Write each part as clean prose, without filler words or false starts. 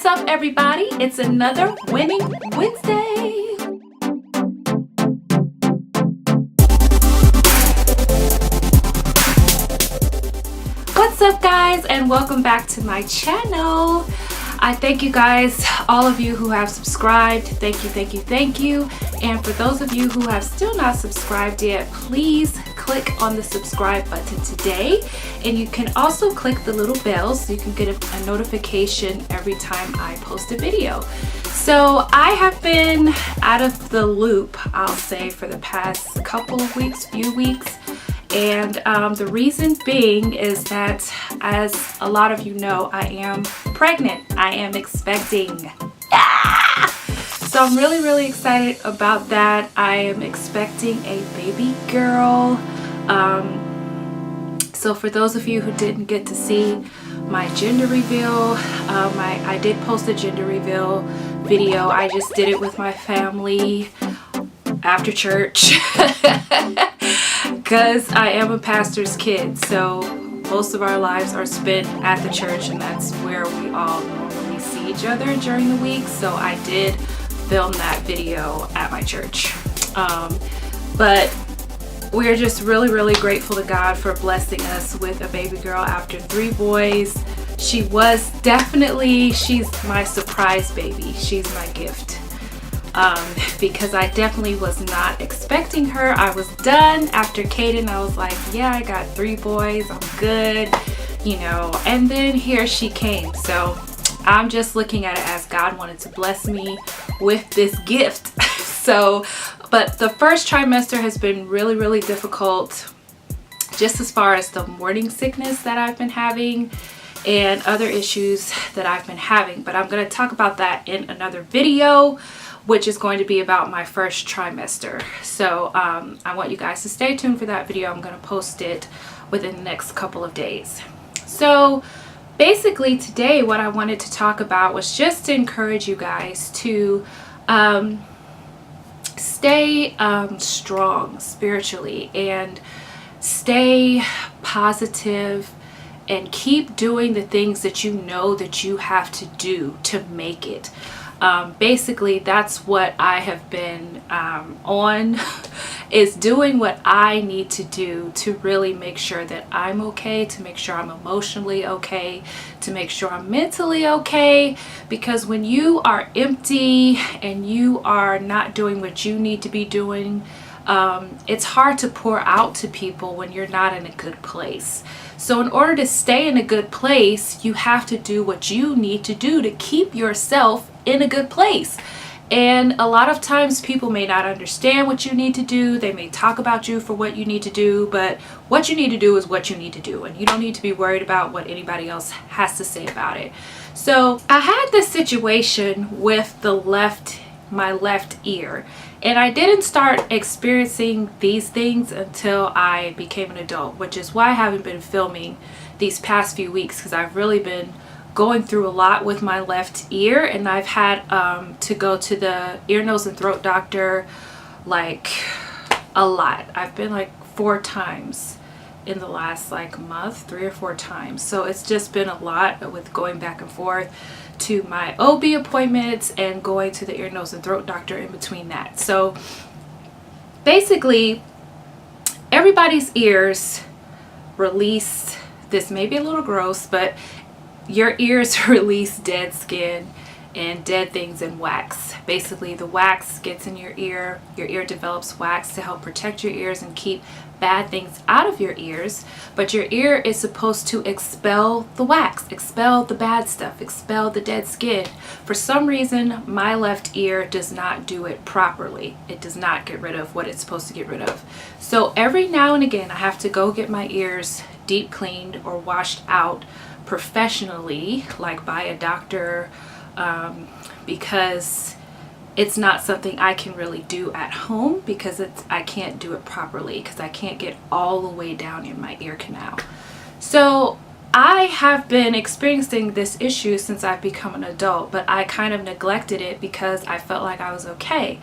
up, everybody? It's another Winning Wednesday. What's up, guys, and welcome back to my channel. I thank you guys, all of you who have subscribed. Thank you. And for those of you who have still not subscribed yet, please click on the subscribe button today. And you can also click the little bell so you can get a notification every time I post a video. So I have been out of the loop, I'll say, for the past couple of weeks, few weeks. And the reason being is that, as a lot of you know, I am pregnant. I am expecting. So I'm really excited about that. I am expecting a baby girl. So for those of you who didn't get to see my gender reveal, I did post a gender reveal video. I just did it with my family after church. Because I am a pastor's kid, so most of our lives are spent at the church, and that's where we all normally see each other during the week. So I did film that video at my church. But we're just really grateful to God for blessing us with a baby girl after 3 boys. She's my surprise baby. She's my gift. Because I definitely was not expecting her. I was done after Kaden. I was like, yeah, I got 3 boys, I'm good, and then here she came. So I'm just looking at it as God wanted to bless me with this gift. But the first trimester has been really difficult, just as far as the morning sickness that I've been having and other issues that I've been having. But I'm going to talk about that in another video, which is going to be about my first trimester. So I want you guys to stay tuned for that video. I'm going to post it within the next couple of days. So basically today what I wanted to talk about was just to encourage you guys to stay strong spiritually and stay positive and keep doing the things that you know that you have to do to make it. Basically, that's what I have been on, is doing what I need to do to really make sure that I'm okay, to make sure I'm emotionally okay, to make sure I'm mentally okay. Because when you are empty and you are not doing what you need to be doing, it's hard to pour out to people when you're not in a good place. So in order to stay in a good place, you have to do what you need to do to keep yourself in a good place. And a lot of times people may not understand what you need to do. They may talk about you for what you need to do, but what you need to do is what you need to do, and you don't need to be worried about what anybody else has to say about it. So I had this situation with my left ear, and I didn't start experiencing these things until I became an adult, which is why I haven't been filming these past few weeks, because I've really been going through a lot with my left ear, and I've had to go to the ear, nose, and throat doctor like a lot. I've been like 4 times in the last month, 3 or 4 times. So it's just been a lot with going back and forth to my OB appointments and going to the ear, nose, and throat doctor in between that. So basically, everybody's ears release, this may be a little gross, but your ears release dead skin and dead things in wax. Basically, the wax gets in your ear develops wax to help protect your ears and keep bad things out of your ears, but your ear is supposed to expel the wax, expel the bad stuff, expel the dead skin. For some reason, my left ear does not do it properly. It does not get rid of what it's supposed to get rid of. So every now and again, I have to go get my ears deep cleaned or washed out professionally, like by a doctor, because it's not something I can really do at home, because I can't do it properly, because I can't get all the way down in my ear canal. So I have been experiencing this issue since I've become an adult, but I kind of neglected it because I felt like I was okay.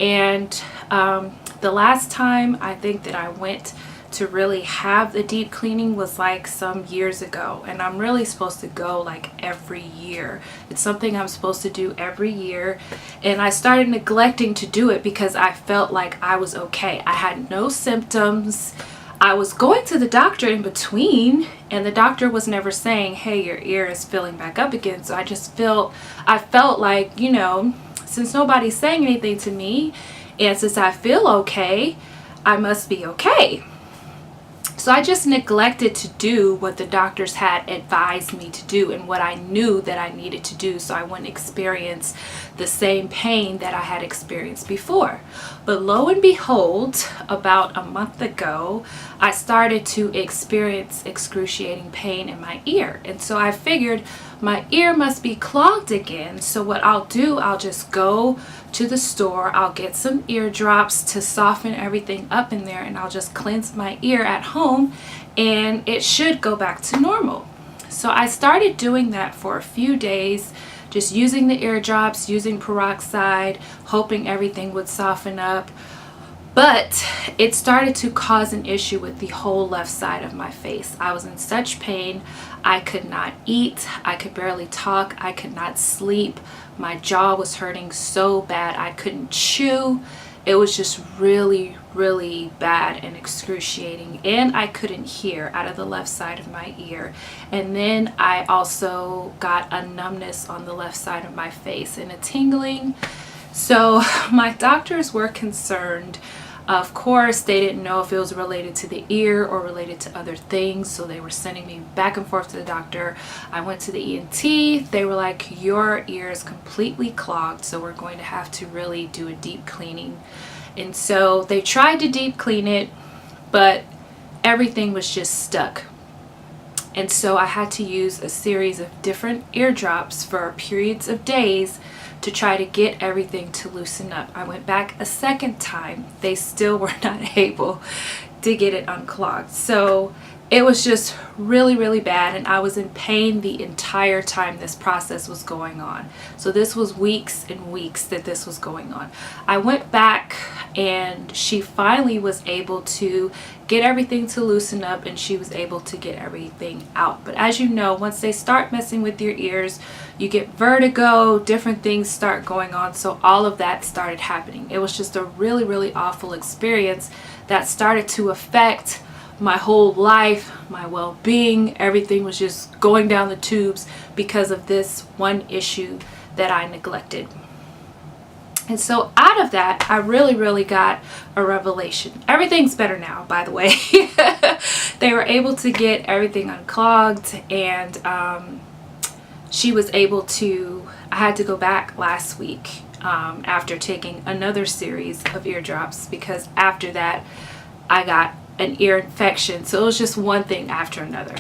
And the last time I think that I went to really have the deep cleaning was like some years ago, and I'm really supposed to go like every year. It's something I'm supposed to do every year, and I started neglecting to do it because I felt like I was okay. I had no symptoms. I was going to the doctor in between, and the doctor was never saying, hey, your ear is filling back up again. So I felt like, since nobody's saying anything to me, and since I feel okay, I must be okay. So I just neglected to do what the doctors had advised me to do and what I knew that I needed to do, so I wouldn't experience the same pain that I had experienced before. But lo and behold, about a month ago, I started to experience excruciating pain in my ear. And so I figured my ear must be clogged again. So what I'll do, I'll just go to the store, I'll get some ear drops to soften everything up in there, and I'll just cleanse my ear at home, and it should go back to normal. So I started doing that for a few days, just using the ear drops, using peroxide, hoping everything would soften up. But it started to cause an issue with the whole left side of my face. I was in such pain. I could not eat. I could barely talk. I could not sleep. My jaw was hurting so bad. I couldn't chew. It was just really, really bad and excruciating. And I couldn't hear out of the left side of my ear. And then I also got a numbness on the left side of my face and a tingling. So my doctors were concerned. Of course, they didn't know if it was related to the ear or related to other things, so they were sending me back and forth to the doctor. I went to the ENT. They were like, your ear is completely clogged, so we're going to have to really do a deep cleaning. And so they tried to deep clean it, but everything was just stuck. And so I had to use a series of different ear drops for periods of days to try to get everything to loosen up. I went back a second time. They still were not able to get it unclogged. So it was just really, really bad, and I was in pain the entire time this process was going on. So this was weeks and weeks that this was going on. I went back, and she finally was able to get everything to loosen up, and she was able to get everything out. But as you know, once they start messing with your ears, you get vertigo, different things start going on. So all of that started happening. It was just a really, really awful experience that started to affect my whole life, my well-being. Everything was just going down the tubes because of this one issue that I neglected. And so out of that, I really, really got a revelation. Everything's better now, by the way. They were able to get everything unclogged, and she was able to, I had to go back last week after taking another series of ear drops, because after that I got an ear infection. So it was just one thing after another.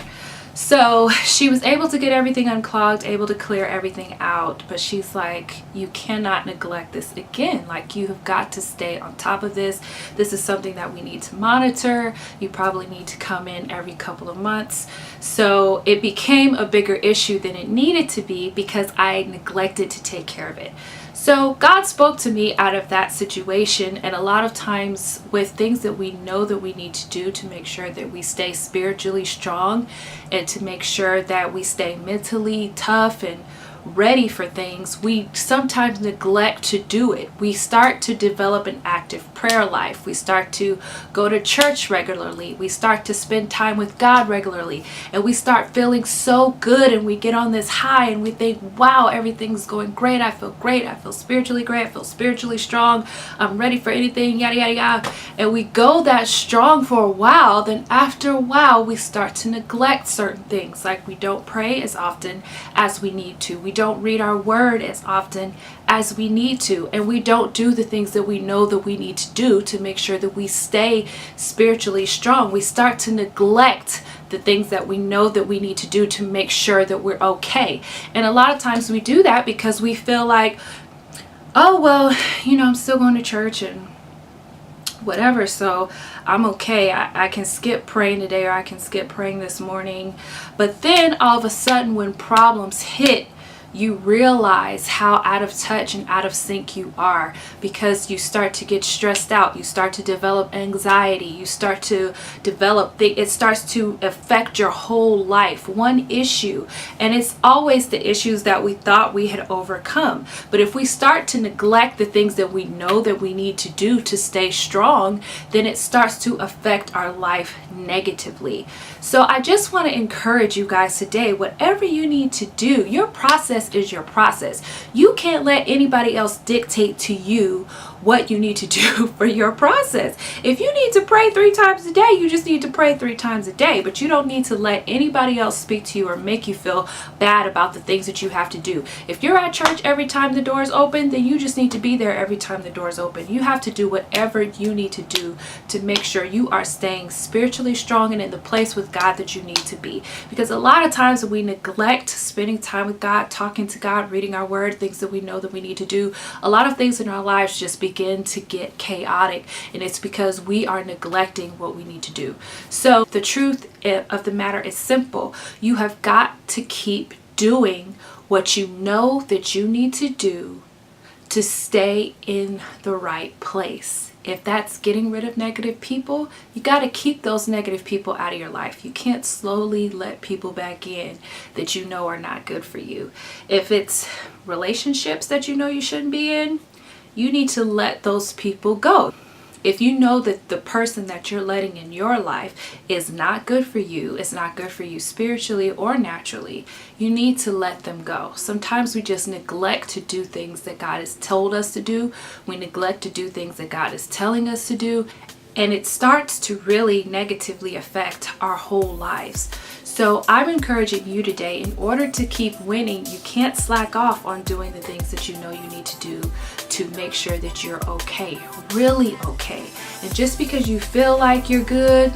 So she was able to get everything unclogged, able to clear everything out, but she's like, you cannot neglect this again. Like, you have got to stay on top of this. This is something that we need to monitor. You probably need to come in every couple of months. So it became a bigger issue than it needed to be because I neglected to take care of it. So God spoke to me out of that situation, and a lot of times with things that we know that we need to do to make sure that we stay spiritually strong and to make sure that we stay mentally tough and ready for things, we sometimes neglect to do it. We start to develop an active prayer life. We start to go to church regularly. We start to spend time with God regularly, and we start feeling so good, and we get on this high and we think, wow, everything's going great. I feel great. I feel spiritually great. I feel spiritually strong. I'm ready for anything, yada, yada, yada. And we go that strong for a while. Then after a while, we start to neglect certain things. Like, we don't pray as often as we need to. We don't read our word as often as we need to, and we don't do the things that we know that we need to do to make sure that we stay spiritually strong. We start to neglect the things that we know that we need to do to make sure that we're okay. And a lot of times we do that because we feel like, oh, well, I'm still going to church and whatever, so I'm okay. I can skip praying today, or I can skip praying this morning. But then all of a sudden, when problems hit, you realize how out of touch and out of sync you are, because you start to get stressed out, you start to develop anxiety, you start to develop it starts to affect your whole life, one issue. And it's always the issues that we thought we had overcome. But if we start to neglect the things that we know that we need to do to stay strong, then it starts to affect our life negatively. So I just want to encourage you guys today, whatever you need to do, your process is your process. You can't let anybody else dictate to you what you need to do for your process. If you need to pray 3 times a day, you just need to pray 3 times a day, but you don't need to let anybody else speak to you or make you feel bad about the things that you have to do. If you're at church every time the doors open, then you just need to be there every time the doors open. You have to do whatever you need to do to make sure you are staying spiritually strong and in the place with God that you need to be. Because a lot of times we neglect spending time with God, talking to God, reading our word, things that we know that we need to do. A lot of things in our lives just begin to get chaotic, and it's because we are neglecting what we need to do. So the truth of the matter is simple. You have got to keep doing what you know that you need to do to stay in the right place. If that's getting rid of negative people, you got to keep those negative people out of your life. You can't slowly let people back in that you know are not good for you. If it's relationships that you know you shouldn't be in, you need to let those people go. If you know that the person that you're letting in your life is not good for you, it's not good for you spiritually or naturally, you need to let them go. Sometimes we just neglect to do things that God has told us to do. We neglect to do things that God is telling us to do. And it starts to really negatively affect our whole lives. So I'm encouraging you today, in order to keep winning, you can't slack off on doing the things that you know you need to do to make sure that you're okay, really okay. And just because you feel like you're good,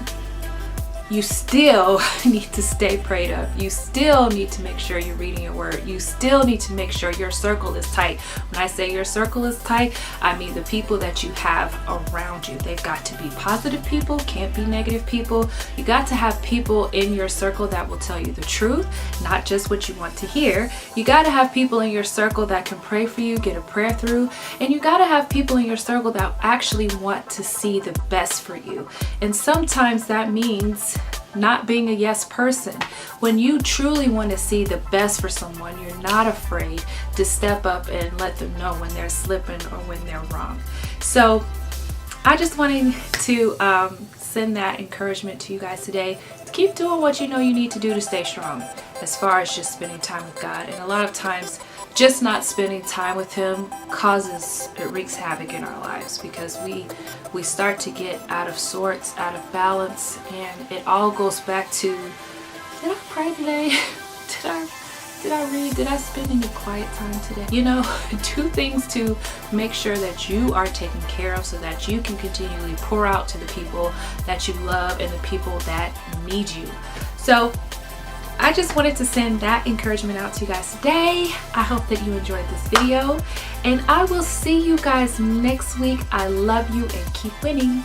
you still need to stay prayed up. You still need to make sure you're reading your word. You still need to make sure your circle is tight. When I say your circle is tight, I mean the people that you have around you. They've got to be positive people, can't be negative people. You got to have people in your circle that will tell you the truth, not just what you want to hear. You got to have people in your circle that can pray for you, get a prayer through, and you got to have people in your circle that actually want to see the best for you. And sometimes that means not being a yes person. When you truly want to see the best for someone, you're not afraid to step up and let them know when they're slipping or when they're wrong. So I just wanted to send that encouragement to you guys today, to keep doing what you know you need to do to stay strong, as far as just spending time with God. And a lot of times just not spending time with Him it wreaks havoc in our lives, because we start to get out of sorts, out of balance, and it all goes back to, did I pray today? Did I read? Did I spend any quiet time today? You know, do things to make sure that you are taken care of, so that you can continually pour out to the people that you love and the people that need you. So I just wanted to send that encouragement out to you guys today. I hope that you enjoyed this video, and I will see you guys next week. I love you and keep winning.